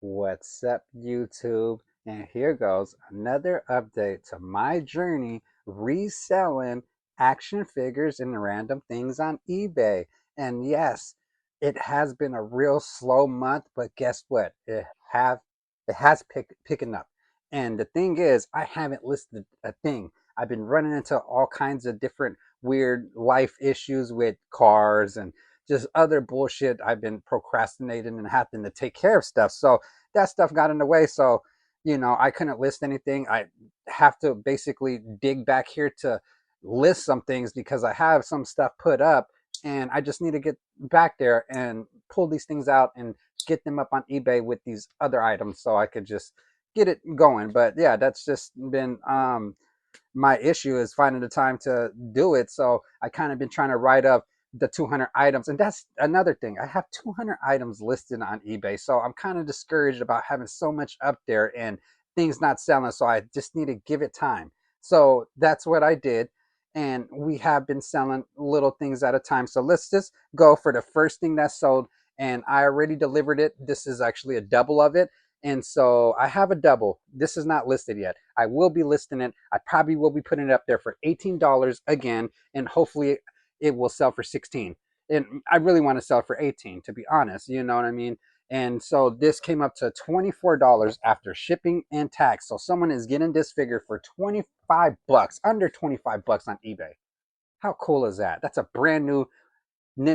What's up, YouTube? And here goes another update to my journey reselling action figures and random things on eBay. And yes, it has been a real slow month, but guess what? Have it has picking up. And the thing is, I haven't listed a thing. I've been running into all kinds of different weird life issues with cars and just other bullshit. I've been procrastinating and having to take care of stuff. So that stuff got in the way. So, I couldn't list anything. I have to basically dig back here to list some things because I have some stuff put up and I just need to get back there and pull these things out and get them up on eBay with these other items so I could just get it going. But yeah, that's just been my issue is finding the time to do it. So I kind of been trying to write up the 200 items. And that's another thing. I have 200 items listed on eBay. So I'm kind of discouraged about having so much up there and things not selling. So I just need to give it time. So that's what I did. And we have been selling little things at a time. So let's just go for the first thing that sold. And I already delivered it. This is actually a double of it. And so I have a double. This is not listed yet. I will be listing it. I probably will be putting it up there for $18 again, and hopefully it will sell for 16. And I really want to sell for 18, to be honest. You know what I mean? And so this came up to $24 after shipping and tax. So someone is getting this figure for 25 bucks, under 25 bucks on eBay. How cool is that? That's a brand new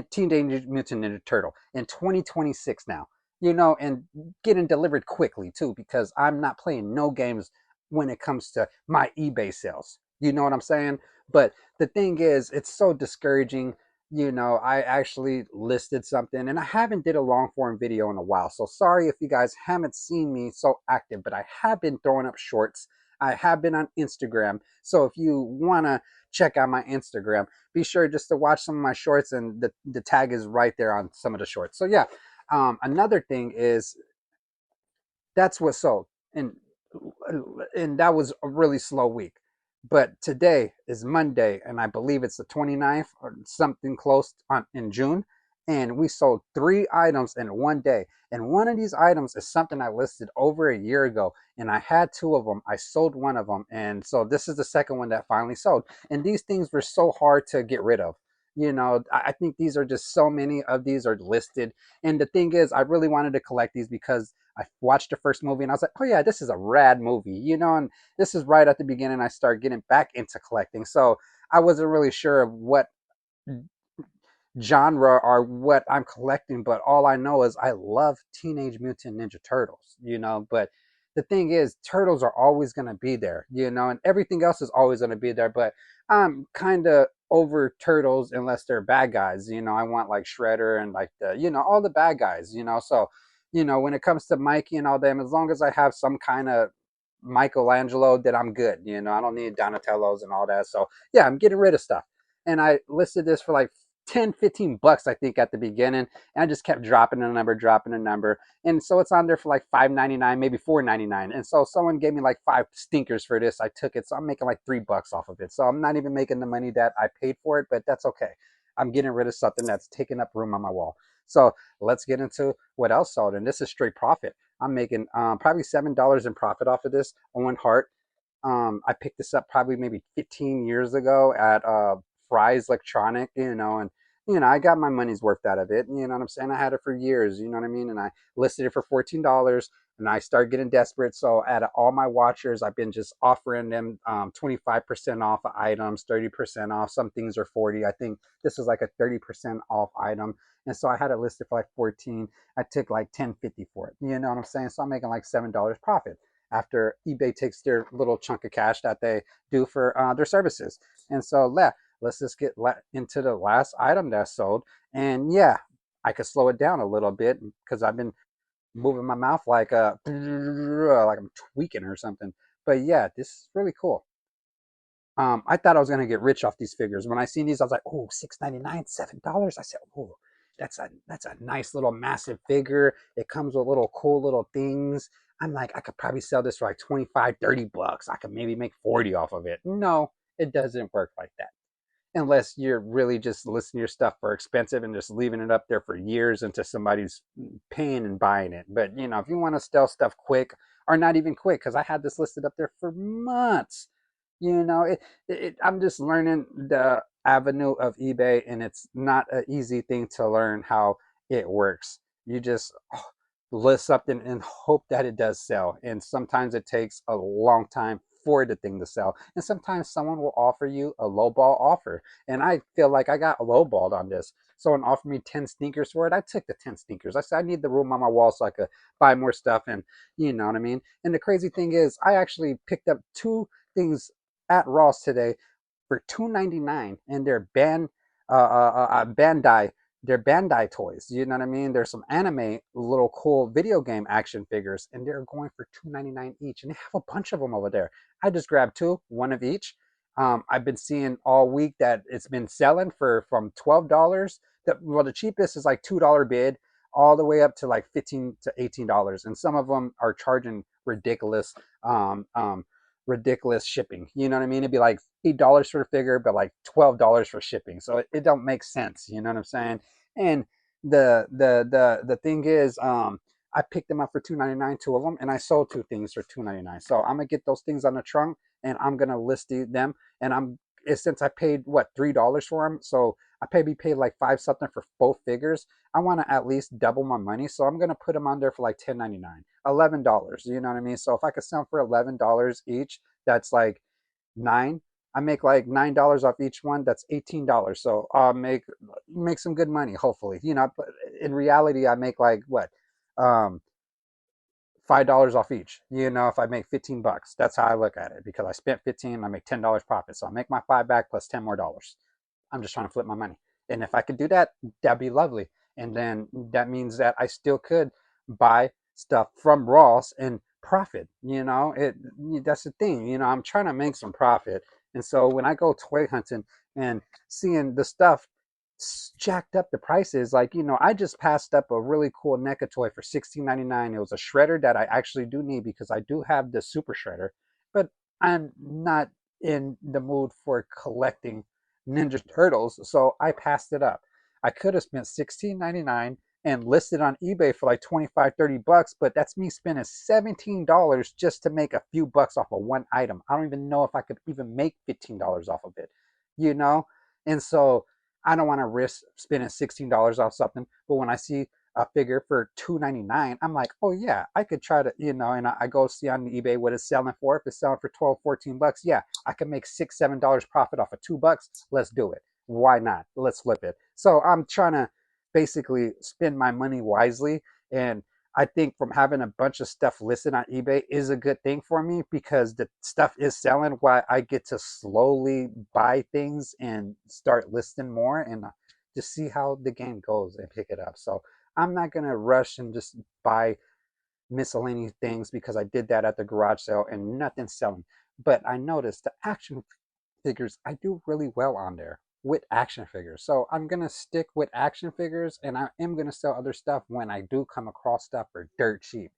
Teenage Mutant Ninja Turtle in 2026 now, and getting delivered quickly too, because I'm not playing no games when it comes to my eBay sales. You know what I'm saying? But the thing is, it's so discouraging. I actually listed something and I haven't did a long form video in a while. So sorry if you guys haven't seen me so active, but I have been throwing up shorts. I have been on Instagram. So if you want to check out my Instagram, be sure just to watch some of my shorts, and the tag is right there on some of the shorts. So yeah, another thing is that's what sold, and that was a really slow week. But today is Monday, and I believe it's the 29th or something close on in June, and we sold 3 items in one day. And one of these items is something I listed over a year ago, and I had two of them. I sold one of them, and so this is the second one that finally sold. And these things were so hard to get rid of. I think these are just so many of these are listed. And the thing is, I really wanted to collect these because I watched the first movie and I was like, oh yeah, this is a rad movie, and this is right at the beginning I started getting back into collecting. So I wasn't really sure of what genre or what I'm collecting, but all I know is I love Teenage Mutant Ninja Turtles, but the thing is, turtles are always going to be there, and everything else is always going to be there. But I'm kind of over turtles unless they're bad guys. I want like Shredder and like all the bad guys, So, when it comes to Mikey and all them, as long as I have some kind of Michelangelo, then I'm good. I don't need Donatello's and all that. So, yeah, I'm getting rid of stuff. And I listed this for like 10-15 bucks, I think, at the beginning, and I just kept dropping a number, and so it's on there for like 5.99, maybe 4.99. And so someone gave me like 5 stinkers for this. I took it, so I'm making like 3 bucks off of it. So I'm not even making the money that I paid for it, but that's okay. I'm getting rid of something that's taking up room on my wall. So let's get into what else sold, and this is straight profit. I'm making probably $7 in profit off of this. Owen Hart. I picked this up probably maybe 15 years ago at Fry's Electronic, and I got my money's worth out of it. You know what I'm saying? I had it for years, you know what I mean? And I listed it for $14, and I started getting desperate. So at all my watchers, I've been just offering them 25% off of items, 30% off. Some things are 40. I think this is like a 30% off item. And so I had it listed for like 14. I took like 10.50 for it. You know what I'm saying? So I'm making like $7 profit after eBay takes their little chunk of cash that they do for their services. And so let's just get into the last item that sold. And yeah, I could slow it down a little bit because I've been moving my mouth like like I'm tweaking or something. But yeah, this is really cool. I thought I was gonna get rich off these figures. When I seen these, I was like, oh, $6.99, $7. I said, oh, that's a nice little massive figure. It comes with little cool little things. I'm like, I could probably sell this for like 25, 30 bucks. I could maybe make 40 off of it. No, it doesn't work like that. unless you're really just listing your stuff for expensive and just leaving it up there for years until somebody's paying and buying it. But if you want to sell stuff quick, or not even quick, because I had this listed up there for months. I'm just learning the avenue of eBay, and it's not an easy thing to learn how it works. You just list something and hope that it does sell. And sometimes it takes a long time for the thing to sell. And sometimes someone will offer you a lowball offer. And I feel like I got lowballed on this. Someone offered me 10 sneakers for it. I took the 10 sneakers. I said, I need the room on my wall so I could buy more stuff. And you know what I mean? And the crazy thing is, I actually picked up two things at Ross today for $2.99, and Bandai. They're Bandai toys. You know what I mean? There's some anime, little cool video game action figures, and they're going for $2.99 each. And they have a bunch of them over there. I just grabbed two, one of each. I've been seeing all week that it's been selling for from $12. The cheapest is like $2 bid, all the way up to like $15 to $18, and some of them are charging um, um, ridiculous shipping. You know what I mean? It'd be like $8 for a figure, but like $12 for shipping. So it don't make sense. You know what I'm saying? And the thing is, I picked them up for $2.99, two of them, and I sold two things for $2.99. So I'm gonna get those things on the trunk, and I'm gonna list them. And since I paid what $3 for them, so I paid like five something for both figures. I want to at least double my money, so I'm gonna put them on there for like $10.99, $11. You know what I mean? So if I could sell them for $11 each, that's like nine. I make like $9 off each one. That's $18. So I'll make some good money, hopefully. But in reality, I make like what, um, $5 off each. If I make 15 bucks, that's how I look at it, because I spent 15, I make $10 profit. So I make my five back plus 10 more dollars. I'm just trying to flip my money. And if I could do that, that'd be lovely. And then that means that I still could buy stuff from Ross and profit. That's the thing. I'm trying to make some profit. And so when I go toy hunting and seeing the stuff jacked up the prices, like, I just passed up a really cool NECA toy for $16.99. It was a shredder that I actually do need, because I do have the super shredder, but I'm not in the mood for collecting Ninja Turtles, so I passed it up. I could have spent $16.99 and listed on eBay for like 25, $30, but that's me spending $17 just to make a few bucks off of one item. I don't even know if I could even make $15 off of it, you know? And so I don't want to risk spending $16 off something, but when I see a figure for $2.99, I'm like, oh yeah, I could try to, and I go see on eBay what it's selling for. If it's selling for 12, $14, yeah, I can make $6, $7 profit off of $2. Let's do it. Why not? Let's flip it. So I'm trying to basically spend my money wisely. And I think from having a bunch of stuff listed on eBay is a good thing for me, because the stuff is selling while I get to slowly buy things and start listing more, and just see how the game goes and pick it up. So I'm not going to rush and just buy miscellaneous things, because I did that at the garage sale and nothing's selling. But I noticed the action figures, I do really well on there with action figures. So I'm going to stick with action figures, and I am going to sell other stuff when I do come across stuff for dirt cheap.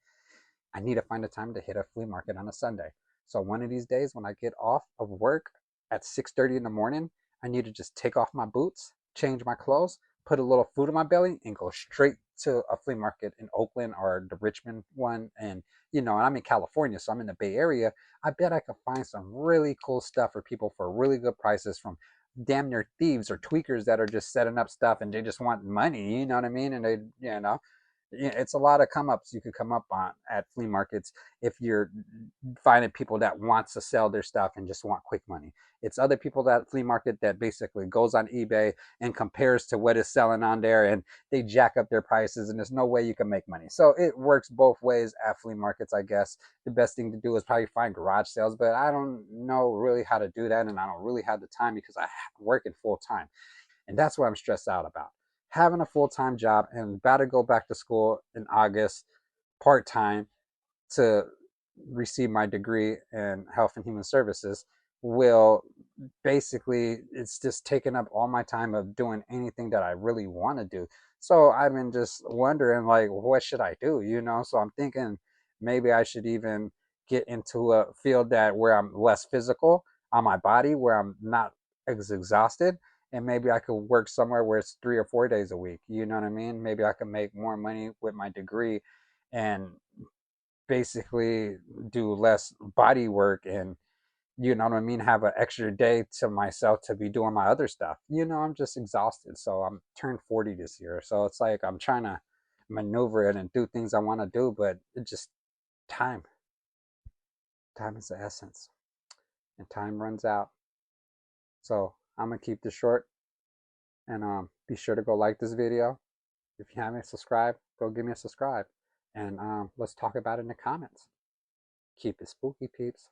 I need to find a time to hit a flea market on a Sunday. So one of these days when I get off of work at 6:30 in the morning, I need to just take off my boots, change my clothes, put a little food in my belly, and go straight to a flea market in Oakland or the Richmond one. And I'm in California, so I'm in the Bay Area. I bet I could find some really cool stuff for people for really good prices, from damn near thieves or tweakers that are just setting up stuff and they just want money, you know what I mean? And it's a lot of come ups you could come up on at flea markets if you're finding people that wants to sell their stuff and just want quick money. It's other people that flea market that basically goes on eBay and compares to what is selling on there, and they jack up their prices, and there's no way you can make money. So it works both ways at flea markets, I guess. The best thing to do is probably find garage sales, but I don't know really how to do that, and I don't really have the time, because I work in full time. And that's what I'm stressed out about. Having a full time job and about to go back to school in August, part time, to receive my degree in health and human services, will basically, it's just taking up all my time of doing anything that I really want to do. So I've been just wondering, like, what should I do? So I'm thinking maybe I should even get into a field that where I'm less physical on my body, where I'm not exhausted, and maybe I could work somewhere where it's 3 or 4 days a week. You know what I mean? Maybe I could make more money with my degree and basically do less body work and, you know what I mean, have an extra day to myself to be doing my other stuff. I'm just exhausted. So I'm turned 40 this year. So it's like I'm trying to maneuver it and do things I want to do, but it just time. Time is the essence. And time runs out. So I'm gonna keep this short and be sure to go like this video. If you haven't subscribed, go give me a subscribe. And let's talk about it in the comments. Keep it spooky, peeps.